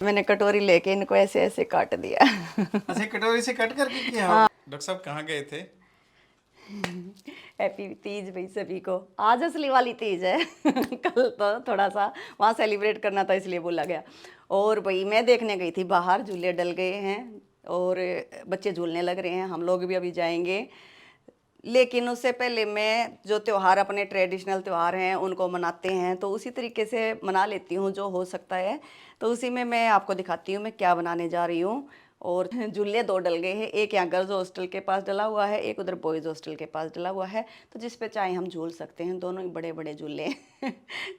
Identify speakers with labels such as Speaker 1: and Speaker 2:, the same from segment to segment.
Speaker 1: मैंने कटोरी लेके इनको ऐसे ऐसे काट दिया।
Speaker 2: अच्छा, कटोरी से कट करके किया हो? डॉक्टर साहब कहाँ गए थे?
Speaker 1: हैप्पी तीज भाई सभी को। आज असली वाली तीज है। कल तो थोड़ा सा वहाँ सेलिब्रेट करना था इसलिए बोला गया। और भाई मैं देखने गई थी बाहर, झूले डल गए हैं और बच्चे झूलने लग रहे हैं, हम लोग भी अभी जाएंगे। लेकिन उससे पहले मैं जो त्यौहार अपने ट्रेडिशनल त्यौहार हैं उनको मनाते हैं तो उसी तरीके से मना लेती हूँ जो हो सकता है। तो उसी में मैं आपको दिखाती हूँ मैं क्या बनाने जा रही हूँ। और झूले दो डल गए हैं, एक यहाँ गर्ल्स हॉस्टल के पास डला हुआ है, एक उधर बॉयज़ हॉस्टल के पास डला हुआ है। तो जिस पे चाहे हम झूल सकते हैं, दोनों ही बड़े बड़े झूले हैं।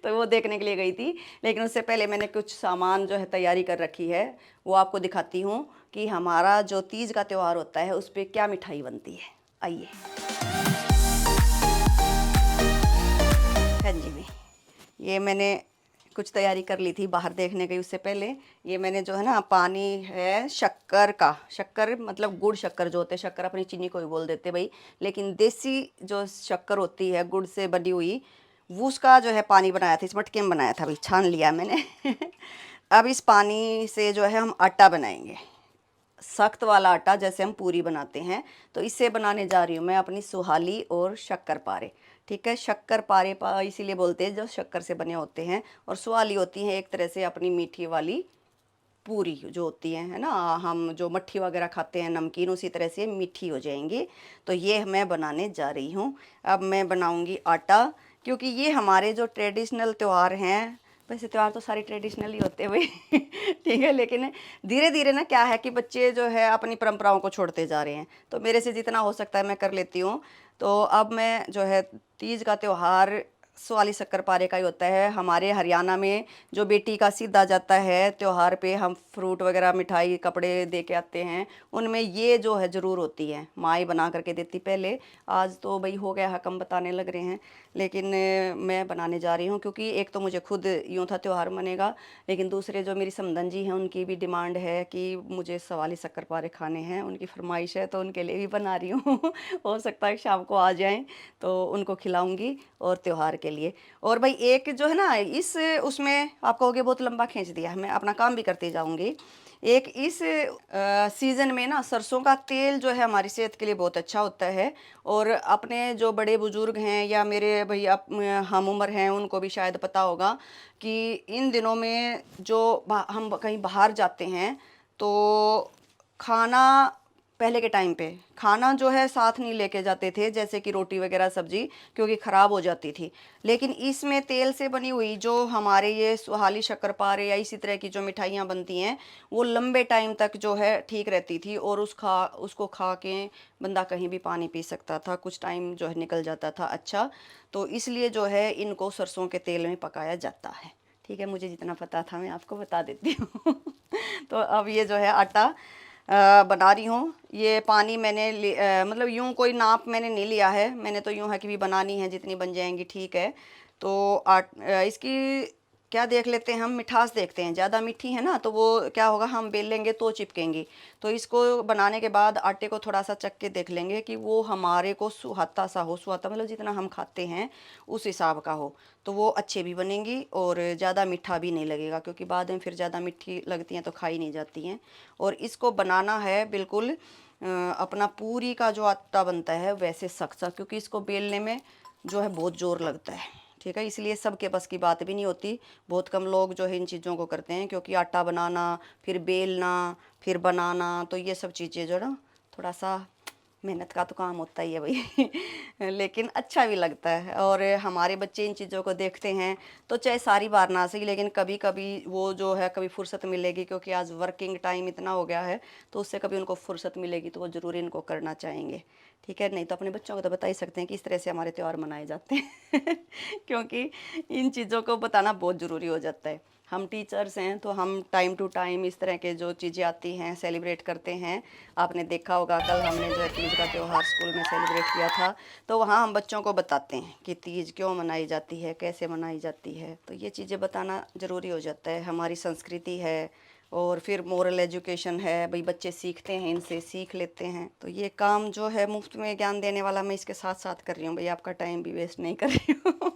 Speaker 1: तो वो देखने के लिए गई थी। लेकिन उससे पहले मैंने कुछ सामान जो है तैयारी कर रखी है, वो आपको दिखाती हूँ कि हमारा जो तीज का त्यौहार होता है उस पर क्या मिठाई बनती है। आइए। हाँ जी भाई, ये मैंने कुछ तैयारी कर ली थी, बाहर देखने गई उससे पहले। ये मैंने जो है ना पानी है शक्कर का, शक्कर मतलब गुड़ शक्कर जो होते हैं, शक्कर अपनी चीनी को भी बोल देते भाई, लेकिन देसी जो शक्कर होती है गुड़ से बनी हुई, वो उसका जो है पानी बनाया था, इस मटके में बनाया था भाई, छान लिया मैंने। अब इस पानी से जो है हम आटा बनाएंगे, सख्त वाला आटा जैसे हम पूरी बनाते हैं। तो इससे बनाने जा रही हूँ मैं अपनी सुहाली और शक्कर पारे। ठीक है, शक्कर पारे इसीलिए बोलते हैं जो शक्कर से बने होते हैं, और सुहाली होती हैं एक तरह से अपनी मीठी वाली पूरी जो होती है ना, हम जो मट्ठी वगैरह खाते हैं नमकीन, उसी तरह से मीठी हो जाएंगी। तो ये मैं बनाने जा रही हूँ। अब मैं बनाऊँगी आटा, क्योंकि ये हमारे जो ट्रेडिशनल त्यौहार हैं, वैसे त्यौहार तो सारे ट्रेडिशनल ही होते हुए। ठीक है, लेकिन धीरे धीरे ना क्या है कि बच्चे जो है अपनी परंपराओं को छोड़ते जा रहे हैं, तो मेरे से जितना हो सकता है मैं कर लेती हूँ। तो अब मैं जो है तीज का त्यौहार सवाली शक्कर पारे का ही होता है हमारे हरियाणा में। जो बेटी का सीधा आ जाता है त्यौहार पे, हम फ्रूट वगैरह मिठाई कपड़े दे के आते हैं, उनमें ये जो है ज़रूर होती है, माँ ही बना करके देती पहले। आज तो भाई हो गया हकम बताने लग रहे हैं, लेकिन मैं बनाने जा रही हूँ क्योंकि एक तो मुझे खुद यूँ था त्यौहार मनेगा, लेकिन दूसरे जो मेरी समधन जी हैं उनकी भी डिमांड है कि मुझे सवाली शक्कर पारे खाने हैं, उनकी फरमाइश है, तो उनके लिए भी बना रही हूँ। हो सकता है शाम को आ जाएं तो उनको खिलाऊंगी और त्यौहार के लिए। और भाई एक जो है ना इस उसमें आप कहोगे बहुत लंबा खींच दिया, मैं अपना काम भी करती जाऊंगी। एक इस सीज़न में ना सरसों का तेल जो है हमारी सेहत के लिए बहुत अच्छा होता है। और अपने जो बड़े बुजुर्ग हैं या मेरे भैया हम उम्र हैं उनको भी शायद पता होगा कि इन दिनों में जो हम कहीं बाहर जाते हैं तो खाना, पहले के टाइम पे खाना जो है साथ नहीं लेके जाते थे, जैसे कि रोटी वगैरह सब्जी, क्योंकि ख़राब हो जाती थी। लेकिन इसमें तेल से बनी हुई जो हमारे ये सुहाली शक्करपारे या इसी तरह की जो मिठाइयाँ बनती हैं, वो लंबे टाइम तक जो है ठीक रहती थी, और उसको खा के बंदा कहीं भी पानी पी सकता था, कुछ टाइम जो है निकल जाता था अच्छा। तो इसलिए जो है इनको सरसों के तेल में पकाया जाता है। ठीक है, मुझे जितना पता था मैं आपको बता देती हूँ। तो अब ये जो है आटा बना रही हूँ। ये पानी मैंने मतलब यूँ कोई नाप मैंने नहीं लिया है, मैंने तो यूँ है कि भी बनानी है, जितनी बन जाएंगी ठीक है। तो इसकी क्या देख लेते हैं हम, मिठास देखते हैं, ज़्यादा मीठी है ना तो वो क्या होगा, हम बेल लेंगे तो चिपकेंगी। तो इसको बनाने के बाद आटे को थोड़ा सा चख के देख लेंगे कि वो हमारे को सुहाता सा हो, सुहाता मतलब जितना हम खाते हैं उस हिसाब का हो, तो वो अच्छे भी बनेंगी और ज़्यादा मीठा भी नहीं लगेगा, क्योंकि बाद में फिर ज़्यादा मीठी लगती हैं तो खाई नहीं जाती हैं। और इसको बनाना है बिल्कुल अपना पूरी का जो आटा बनता है वैसे सख्त सा, क्योंकि इसको बेलने में जो है बहुत ज़ोर लगता है। ठीक है, इसलिए सबके बस की बात भी नहीं होती, बहुत कम लोग जो है इन चीज़ों को करते हैं, क्योंकि आटा बनाना फिर बेलना फिर बनाना, तो ये सब चीज़ें जो ना थोड़ा सा मेहनत का तो काम होता ही है भाई। लेकिन अच्छा भी लगता है, और हमारे बच्चे इन चीज़ों को देखते हैं तो चाहे सारी बार ना सही, लेकिन कभी कभी वो जो है कभी फुर्सत मिलेगी, क्योंकि आज वर्किंग टाइम इतना हो गया है, तो उससे कभी उनको फुर्सत मिलेगी तो वो ज़रूर इनको करना चाहेंगे। ठीक है, नहीं तो अपने बच्चों को तो बता ही सकते हैं कि इस तरह से हमारे त्यौहार मनाए जाते हैं। क्योंकि इन चीज़ों को बताना बहुत ज़रूरी हो जाता है। हम टीचर्स हैं तो हम टाइम टू टाइम इस तरह के जो चीज़ें आती हैं सेलिब्रेट करते हैं। आपने देखा होगा कल हमने जो है तीज का त्यौहार स्कूल में सेलिब्रेट किया था, तो वहाँ हम बच्चों को बताते हैं कि तीज क्यों मनाई जाती है, कैसे मनाई जाती है, तो ये चीज़ें बताना ज़रूरी हो जाता है, हमारी संस्कृति है। और फिर मोरल एजुकेशन है भाई, बच्चे सीखते हैं, इनसे सीख लेते हैं। तो ये काम जो है मुफ्त में ज्ञान देने वाला मैं इसके साथ साथ कर रही हूँ भाई, आपका टाइम भी वेस्ट नहीं कर रही हूँ।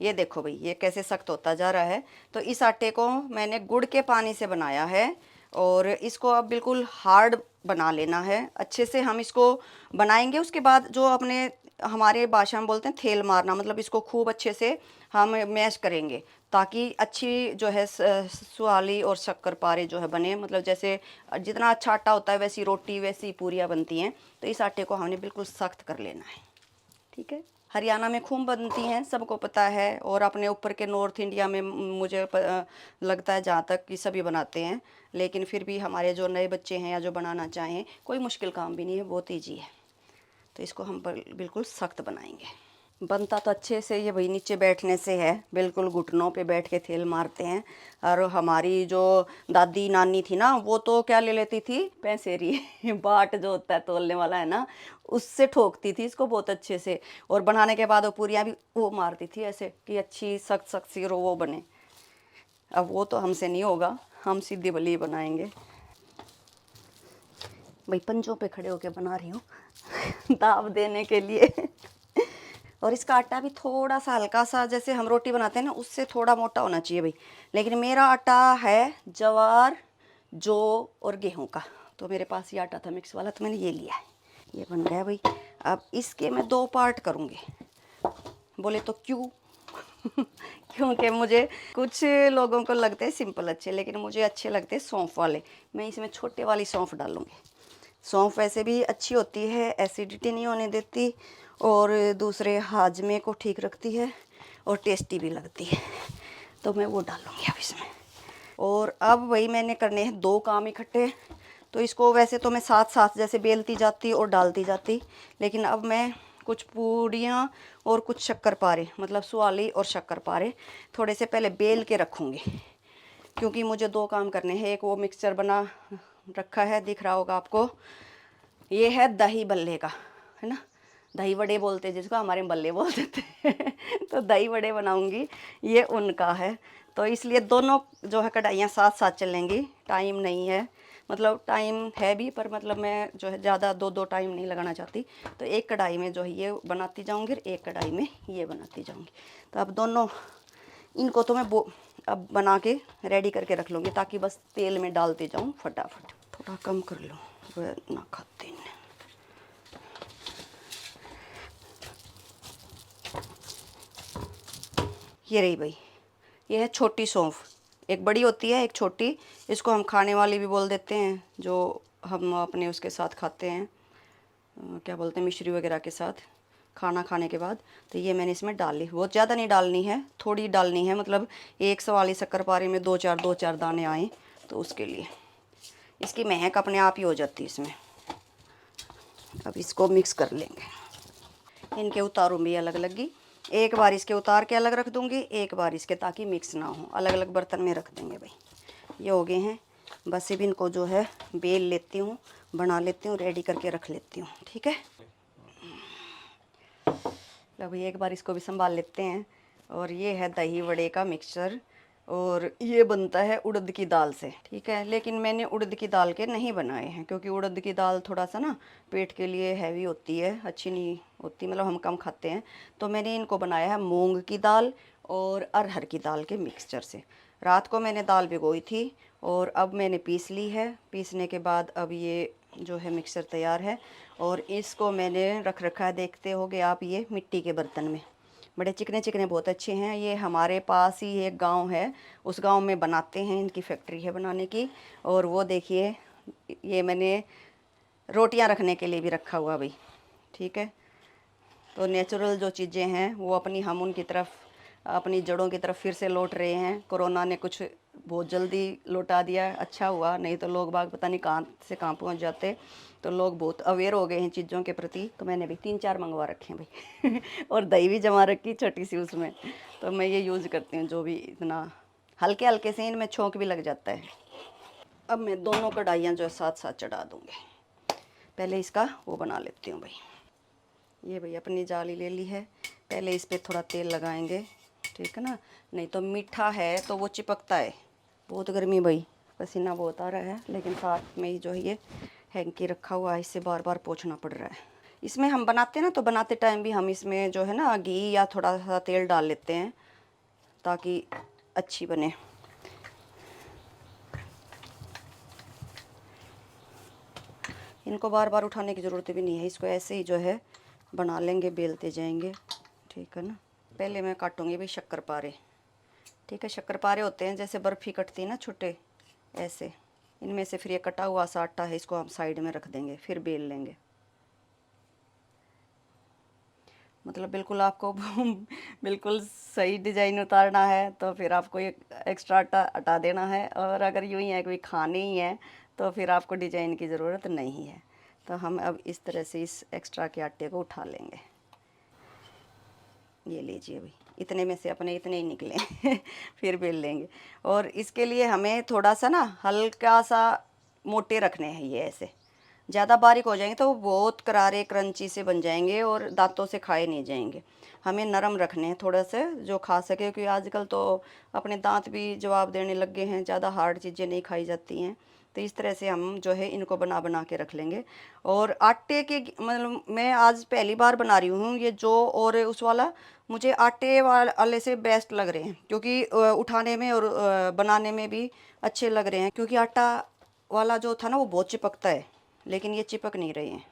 Speaker 1: ये देखो भाई ये कैसे सख्त होता जा रहा है। तो इस आटे को मैंने गुड़ के पानी से बनाया है और इसको अब बिल्कुल हार्ड बना लेना है। अच्छे से हम इसको बनाएंगे, उसके बाद जो अपने हमारे भाषा में बोलते हैं थेल मारना, मतलब इसको खूब अच्छे से हम मैश करेंगे ताकि अच्छी जो है सुआली और शक्करपारे जो है बने। मतलब जैसे जितना अच्छा आटा होता है वैसी रोटी वैसी पूरियाँ बनती हैं। तो इस आटे को हमने बिल्कुल सख्त कर लेना है, ठीक है। हरियाणा में खूब बनती हैं, सबको पता है, और अपने ऊपर के नॉर्थ इंडिया में मुझे लगता है जहाँ तक कि सभी बनाते हैं। लेकिन फिर भी हमारे जो नए बच्चे हैं या जो बनाना चाहें, कोई मुश्किल काम भी नहीं है, बहुत ईजी है। तो इसको हम बिल्कुल सख्त बनाएंगे। बनता तो अच्छे से ये भाई नीचे बैठने से है, बिल्कुल घुटनों पे बैठ के थेल मारते हैं। और हमारी जो दादी नानी थी ना, वो तो क्या ले लेती थी, पैंसेरी बाट जो होता है तोलने वाला है ना, उससे ठोकती थी इसको बहुत अच्छे से। और बनाने के बाद वो पूरियाँ भी वो मारती थी ऐसे कि अच्छी सख्त सख्त सी वो बने। अब वो तो हमसे नहीं होगा, हम सीधी बली बनाएंगे। भाई पंजों पे खड़े होके बना रही हूँ दाब देने के लिए और इसका आटा भी थोड़ा सा हल्का सा, जैसे हम रोटी बनाते हैं ना, उससे थोड़ा मोटा होना चाहिए भाई। लेकिन मेरा आटा है जवार, जौ और गेहूं का, तो मेरे पास ये आटा था मिक्स वाला, तो मैंने ये लिया है। ये बन गया भाई। अब इसके मैं 2 पार्ट करूँगी। बोले तो क्यों क्योंकि मुझे कुछ लोगों को लगते हैं सिंपल अच्छे, लेकिन मुझे अच्छे लगते हैं सौंफ वाले। मैं इसमें छोटे वाली सौंफ डालूँगी। सौंफ वैसे भी अच्छी होती है, एसिडिटी नहीं होने देती, और दूसरे हाजमे को ठीक रखती है, और टेस्टी भी लगती है। तो मैं वो डालूँगी अब इसमें। और अब वही मैंने करने हैं 2 काम इकट्ठे। तो इसको वैसे तो मैं साथ साथ जैसे बेलती जाती और डालती जाती, लेकिन अब मैं कुछ पूड़ियाँ और कुछ शक्करपारे, मतलब सुआली और शक्करपारे थोड़े से पहले बेल के रखूँगी, क्योंकि मुझे 2 काम करने हैं। एक वो मिक्सचर बना रखा है, दिख रहा होगा आपको, ये है दही बल्ले का, है ना, दही वड़े बोलते हैं जिसको, हमारे में बल्ले बोल देते हैं तो दही वड़े बनाऊंगी, ये उनका है। तो इसलिए दोनों जो है कढ़ाइयाँ साथ साथ चलेंगी। टाइम नहीं है, मतलब टाइम है भी, पर मतलब मैं जो है ज़्यादा 2 टाइम नहीं लगाना चाहती। तो एक कढ़ाई में जो है ये बनाती जाऊँगी और एक कढ़ाई में ये बनाती जाऊँगी। तो अब दोनों इनको तो मैं अब बना के रेडी करके रख लूँगी, ताकि बस तेल में डालते जाऊँ फटाफट। थोड़ा कम कर लो, वह ना खाते हैं। ये रही भाई, ये है छोटी सौंफ। एक बड़ी होती है एक छोटी, इसको हम खाने वाली भी बोल देते हैं, जो हम अपने उसके साथ खाते हैं, क्या बोलते हैं, मिश्री वगैरह के साथ खाना खाने के बाद। तो ये मैंने इसमें डाल ली, बहुत ज़्यादा नहीं डालनी है, थोड़ी डालनी है, मतलब एक सवाली शक्करपारे में 2-4 दाने आए, तो उसके लिए। इसकी महक अपने आप ही हो जाती है इसमें। अब इसको मिक्स कर लेंगे। इनके उतारूँ भी अलग अलग ही, एक बार इसके उतार के अलग रख दूँगी, एक बार इसके, ताकि मिक्स ना हो, अलग अलग बर्तन में रख देंगे भाई। ये हो गए हैं, बस अब इनको जो है बेल लेती हूँ, बना लेती हूँ, रेडी करके रख लेती हूँ, ठीक है। लो भाई एक बार इसको भी संभाल लेते हैं। और ये है दही वड़े का मिक्सचर, और ये बनता है उड़द की दाल से, ठीक है। लेकिन मैंने उड़द की दाल के नहीं बनाए हैं, क्योंकि उड़द की दाल थोड़ा सा ना पेट के लिए हैवी होती है, अच्छी नहीं होती, मतलब हम कम खाते हैं। तो मैंने इनको बनाया है मूंग की दाल और अरहर की दाल के मिक्सचर से। रात को मैंने दाल भिगोई थी और अब मैंने पीस ली है। पीसने के बाद अब ये जो है मिक्सचर तैयार है, और इसको मैंने रख रखा है, देखते होगे आप, ये मिट्टी के बर्तन में। बड़े चिकने चिकने बहुत अच्छे हैं। ये हमारे पास ही एक गांव है, उस गांव में बनाते हैं, इनकी फैक्ट्री है बनाने की। और वो देखिए, ये मैंने रोटियां रखने के लिए भी रखा हुआ भाई, ठीक है। तो नेचुरल जो चीज़ें हैं वो अपनी, हम उनकी तरफ, अपनी जड़ों की तरफ फिर से लौट रहे हैं। कोरोना ने कुछ बहुत जल्दी लौटा दिया, अच्छा हुआ, नहीं तो लोग बाग पता नहीं कहाँ से कहाँ पहुँच जाते। तो लोग बहुत अवेयर हो गए हैं चीज़ों के प्रति। तो मैंने भी 3-4 मंगवा रखे हैं भाई और दही भी जमा रखी छोटी सी उसमें। तो मैं ये यूज़ करती हूँ, जो भी इतना हल्के हल्के से इनमें छोंक भी लग जाता है। अब मैं दोनों कढ़ाइयाँ जो है साथ साथ चढ़ा दूँगी। पहले इसका वो बना लेती हूँ भाई। ये भाई अपनी जाली ले ली है, पहले इस पर थोड़ा तेल लगाएंगे, ठीक है ना, नहीं तो मीठा है तो वो चिपकता है। बहुत गर्मी भाई, पसीना बहुत आ रहा है, लेकिन साथ में ही जो है ये हैंकी रखा हुआ है, इससे बार बार पोंछना पड़ रहा है। इसमें हम बनाते हैं ना, तो बनाते टाइम भी हम इसमें जो है ना घी या थोड़ा सा तेल डाल लेते हैं, ताकि अच्छी बने। इनको बार बार उठाने की ज़रूरत भी नहीं है, इसको ऐसे ही जो है बना लेंगे, बेलते जाएंगे, ठीक है ना। पहले मैं काटूंगी भाई शक्करपारे, ठीक है। शक्करपारे होते हैं जैसे बर्फ़ी कटती है ना छोटे, ऐसे। इनमें से फिर ये कटा हुआ सा आटा है, इसको हम साइड में रख देंगे, फिर बेल लेंगे। मतलब बिल्कुल आपको बिल्कुल सही डिज़ाइन उतारना है तो फिर आपको ये एक्स्ट्रा आटा हटा देना है, और अगर यूँ ही है कि खाने ही है तो फिर आपको डिज़ाइन की ज़रूरत नहीं है। तो हम अब इस तरह से इस एक्स्ट्रा के आटे को उठा लेंगे। ये लीजिए भाई, इतने में से अपने इतने ही निकले फिर बेल लेंगे। और इसके लिए हमें थोड़ा सा ना हल्का सा मोटे रखने हैं ये, ऐसे। ज़्यादा बारीक हो जाएंगे तो वो बहुत करारे क्रंची से बन जाएंगे और दांतों से खाए नहीं जाएंगे। हमें नरम रखने हैं थोड़ा से, जो खा सके, क्योंकि आजकल तो अपने दांत भी जवाब देने लग गए हैं, ज़्यादा हार्ड चीज़ें नहीं खाई जाती हैं। तो इस तरह से हम जो है इनको बना बना के रख लेंगे। और आटे के, मतलब मैं आज पहली बार बना रही हूँ ये जो, और उस वाला मुझे आटे वाले से बेस्ट लग रहे हैं, क्योंकि उठाने में और बनाने में भी अच्छे लग रहे हैं। क्योंकि आटा वाला जो था ना वो बहुत चिपकता है, लेकिन ये चिपक नहीं रहे हैं,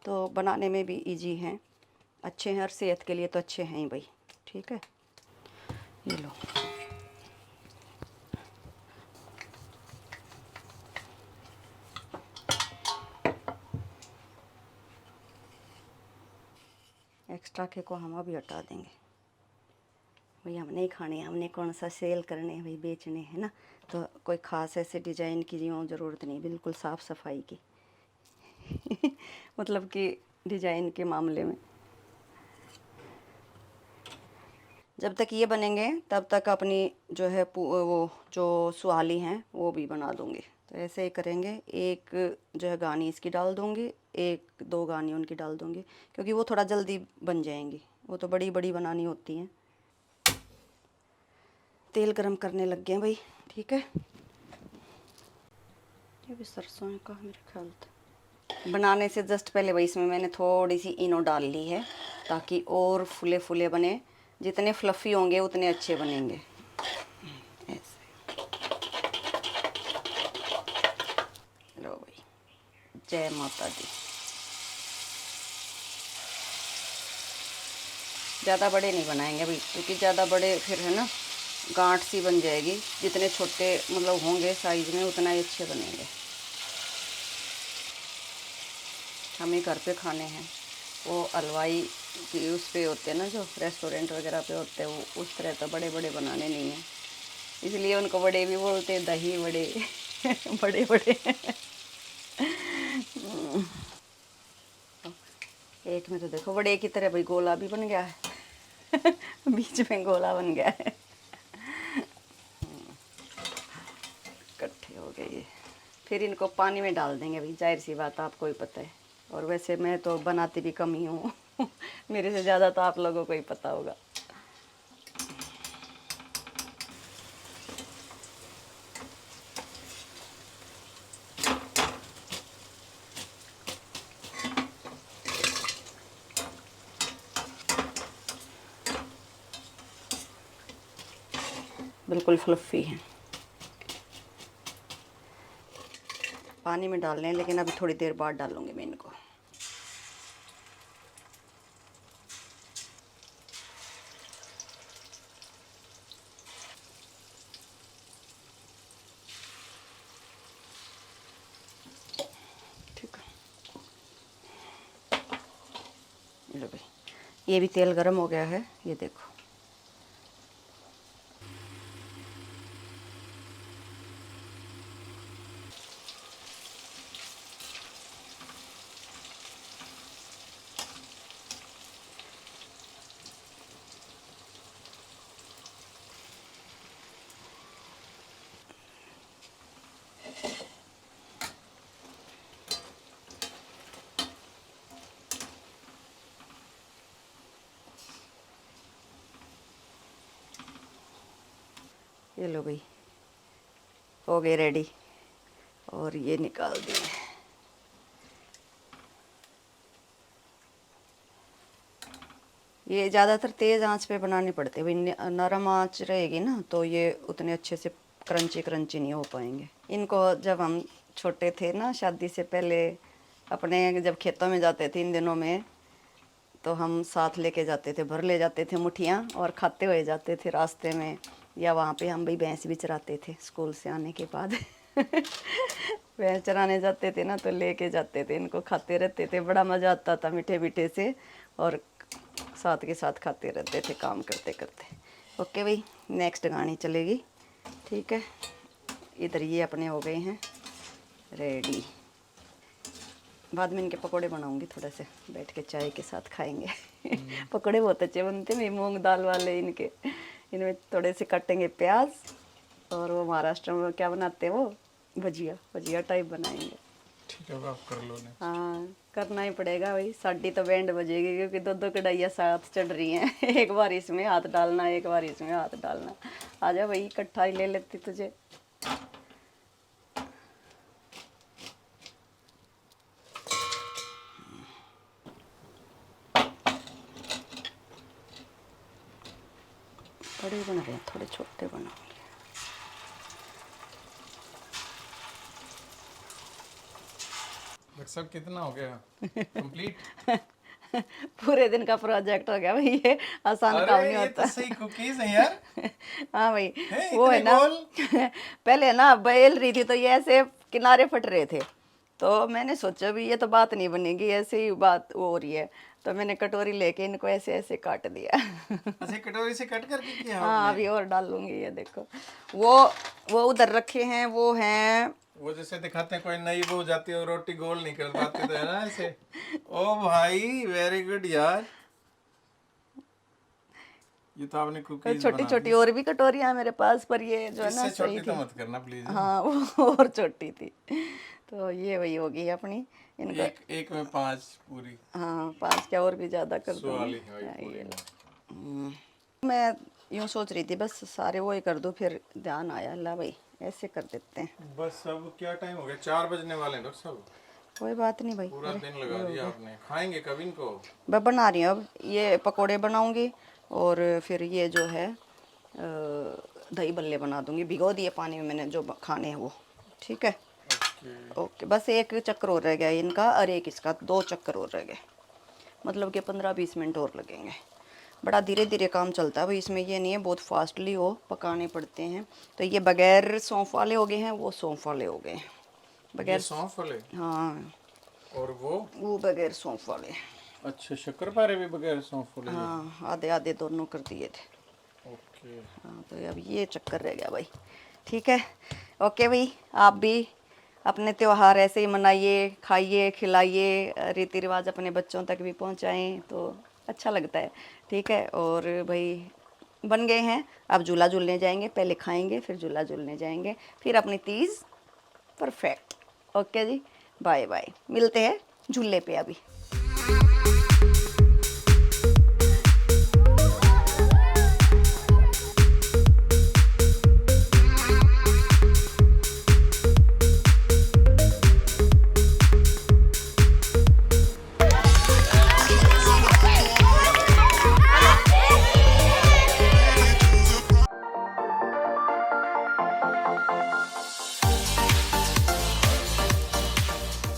Speaker 1: तो बनाने में भी इजी हैं, अच्छे हैं, और सेहत के लिए तो अच्छे हैं ही भाई, ठीक है। ये लो, एक्स्ट्रा के को हम अभी हटा देंगे भाई, हमने ही खाने, हमने कौन सा सेल करने हैं भाई, बेचने हैं ना। तो कोई ख़ास ऐसे डिज़ाइन की यूँ ज़रूरत नहीं, बिल्कुल साफ़ सफाई की मतलब कि डिज़ाइन के मामले में जब तक ये बनेंगे तब तक अपनी जो है वो जो सुहाली हैं वो भी बना दूँगी। तो ऐसे ही करेंगे, एक जो है गानी इसकी डाल दूँगी, एक दो गानी उनकी डाल दूँगी, क्योंकि वो थोड़ा जल्दी बन जाएंगी, वो तो बड़ी बड़ी बनानी होती हैं। तेल गरम करने लग गए हैं भाई, ठीक है। ये भी सरसों का मेरे ख्याल था। बनाने से जस्ट पहले भाई इसमें मैंने थोड़ी सी इनो डाल ली है, ताकि और फूले फूले बने। जितने फ्लफ़ी होंगे उतने अच्छे बनेंगे। ऐसे लो भाई, जय माता दी। ज़्यादा बड़े नहीं बनाएंगे भाई, क्योंकि ज़्यादा बड़े फिर है ना गांठ सी बन जाएगी। जितने छोटे मतलब होंगे साइज़ में उतना ही अच्छे बनेंगे। हमें घर पे खाने हैं, वो हलवाई की उस पे होते हैं ना, जो रेस्टोरेंट वगैरह पे होते हैं, वो उस तरह तो बड़े बड़े बनाने नहीं हैं, इसलिए उनको बड़े भी बोलते हैं, दही बड़े बड़े बड़े एक में तो देखो बड़े की तरह भाई गोला भी बन गया है बीच में गोला बन गया है इकट्ठे हो गए ये। फिर इनको पानी में डाल देंगे भाई, जाहिर सी बात, आपको ही पता है। और वैसे मैं तो बनाती भी कम ही हूँ मेरे से ज़्यादा तो आप लोगों को ही पता होगा। बिल्कुल फ्लफ़ी हैं। पानी में डाल लें, लेकिन अभी थोड़ी देर बाद डालूँगी मैं इनको। ठीक है, लो भाई, ये भी तेल गरम हो गया है, ये देखो। ये लो भाई, हो गए रेडी, और ये निकाल दिए। ये ज़्यादातर तेज़ आंच पे बनानी पड़ती है भाई, नरम आंच रहेगी ना तो ये उतने अच्छे से क्रंची क्रंची नहीं हो पाएंगे। इनको जब हम छोटे थे ना, शादी से पहले अपने जब खेतों में जाते थे इन दिनों में, तो हम साथ लेके जाते थे, भर ले जाते थे मुठियाँ और खाते हुए जाते थे रास्ते में, या वहाँ पे हम भाई भैंस भी चराते थे स्कूल से आने के बाद। भैंस चराने जाते थे ना तो लेके जाते थे, इनको खाते रहते थे, बड़ा मज़ा आता था मीठे मीठे से, और साथ के साथ खाते रहते थे काम करते करते। ओके भाई, नेक्स्ट गानी चलेगी। ठीक है, इधर ये अपने हो गए हैं रेडी। बाद में इनके पकोड़े बनाऊंगी, थोड़े से बैठ के चाय के साथ खाएंगे। पकोड़े बहुत अच्छे बनते हैं मूंग दाल वाले इनके। इनमें थोड़े से कटेंगे प्याज, और वो महाराष्ट्र में क्या बनाते हैं वो भजिया, भजिया टाइप बनाएंगे।
Speaker 2: ठीक है, अब आप कर लो ने।
Speaker 1: हाँ, करना ही पड़ेगा भाई, साड़ी तो बैंड बजेगी, क्योंकि दो दो कढ़ाइयाँ साथ चढ़ रही हैं। एक बार इसमें हाथ डालना, एक बार इसमें हाथ डालना। आजा भाई, इकट्ठा ही ले लेती तुझे। बड़े बन रहे हैं, थोड़े छोटे बनाऊंगी।
Speaker 2: डॉक्टर साहब कितना हो गया कंप्लीट?
Speaker 1: पूरे दिन का प्रोजेक्ट हो गया भाई, ये आसान काम
Speaker 2: अरे
Speaker 1: नहीं
Speaker 2: ये
Speaker 1: होता।
Speaker 2: तो सही कुकीज है यार।
Speaker 1: हाँ भाई,
Speaker 2: है
Speaker 1: वो है
Speaker 2: इतने
Speaker 1: ना।
Speaker 2: गोल?
Speaker 1: पहले ना बेल रही थी तो ये ऐसे किनारे फट रहे थे, तो मैंने सोचा भी ये तो बात नहीं बनेगी, ऐसे ही बात वो हो रही है, तो मैंने कटोरी लेके इनको ऐसे ऐसे काट दिया।
Speaker 2: अच्छा, कटोरी से कट करके किया
Speaker 1: हाँ,
Speaker 2: आपने?
Speaker 1: अभी और डालूंगी, ये देखो। वो उधर रखे हैं, वो हैं।
Speaker 2: वो जैसे दिखाते हैं कोई नई बहू जाती है और रोटी गोल नहीं कर पाती, तो है ना ऐसे। ओ भाई, वेरी गुड यार, ये तो आपने कुकीज
Speaker 1: छोटी
Speaker 2: बना
Speaker 1: छोटी
Speaker 2: दी।
Speaker 1: और भी कटोरियाँ हैं मेरे पास, पर ये जो है ना
Speaker 2: इससे
Speaker 1: सही
Speaker 2: छोटी तो
Speaker 1: थी।
Speaker 2: मत करना प्लीज।
Speaker 1: हाँ, वो और छोटी थी, तो ये वही होगी अपनी इनको।
Speaker 2: एक एक में 5 पूरी।
Speaker 1: हाँ, 5 क्या और भी ज़्यादा कर
Speaker 2: 100
Speaker 1: दूँगी।
Speaker 2: वाली है भाई
Speaker 1: हाँ,
Speaker 2: पूरी
Speaker 1: ये
Speaker 2: में।
Speaker 1: लो। मैं यूँ सोच रही थी बस सारे वो ही कर दूँ, फिर ध्यान आया ला भाई ऐसे कर देते हैं।
Speaker 2: बस अब क्या टाइम हो गया? 4 बजने वाले हैं डॉक्टर साहब।
Speaker 1: कोई बात नहीं भाई।
Speaker 2: पूरा
Speaker 1: अरे,
Speaker 2: दिन लगा दिया आपने। खाएंगे कब इनको?
Speaker 1: मैं बना रही हूँ अब, ये पकोड़े बनाऊंगी, और फिर ये जो है दही बल्ले बना दूंगी, भिगो दिए पानी में मैंने जो खाने हैं वो। ठीक है, ओके। बस एक चक्कर और रह गया इनका, और एक इसका, 2 चक्कर और रह गए, मतलब कि 15-20 मिनट और लगेंगे। बड़ा धीरे धीरे काम चलता है भाई इसमें, ये नहीं है बहुत फास्टली हो पकाने पड़ते हैं। तो ये बगैर सौंफ वाले हो गए हैं, वो सौंफ वाले हो गए हैं।
Speaker 2: ये
Speaker 1: बगैर,
Speaker 2: सौंफ वाले
Speaker 1: हाँ,
Speaker 2: और
Speaker 1: वो बगैर सौंफ वाले।
Speaker 2: अच्छा, शक्करपारे भी बगैर सौंफ वाले?
Speaker 1: हाँ, आधे आधे दोनों कर दिए थे।
Speaker 2: ओके।
Speaker 1: हाँ, तो अब ये चक्कर रह गया भाई। ठीक है, ओके भाई, आप भी अपने त्योहार ऐसे ही मनाइए, खाइए, खिलाइए, रीति रिवाज अपने बच्चों तक भी पहुंचाएं तो अच्छा लगता है। ठीक है, और भाई बन गए हैं, अब झूला झूलने जाएंगे, पहले खाएंगे फिर झूला झूलने जाएंगे, फिर अपनी तीज परफेक्ट। ओके जी, बाय बाय, मिलते हैं झूले पे अभी।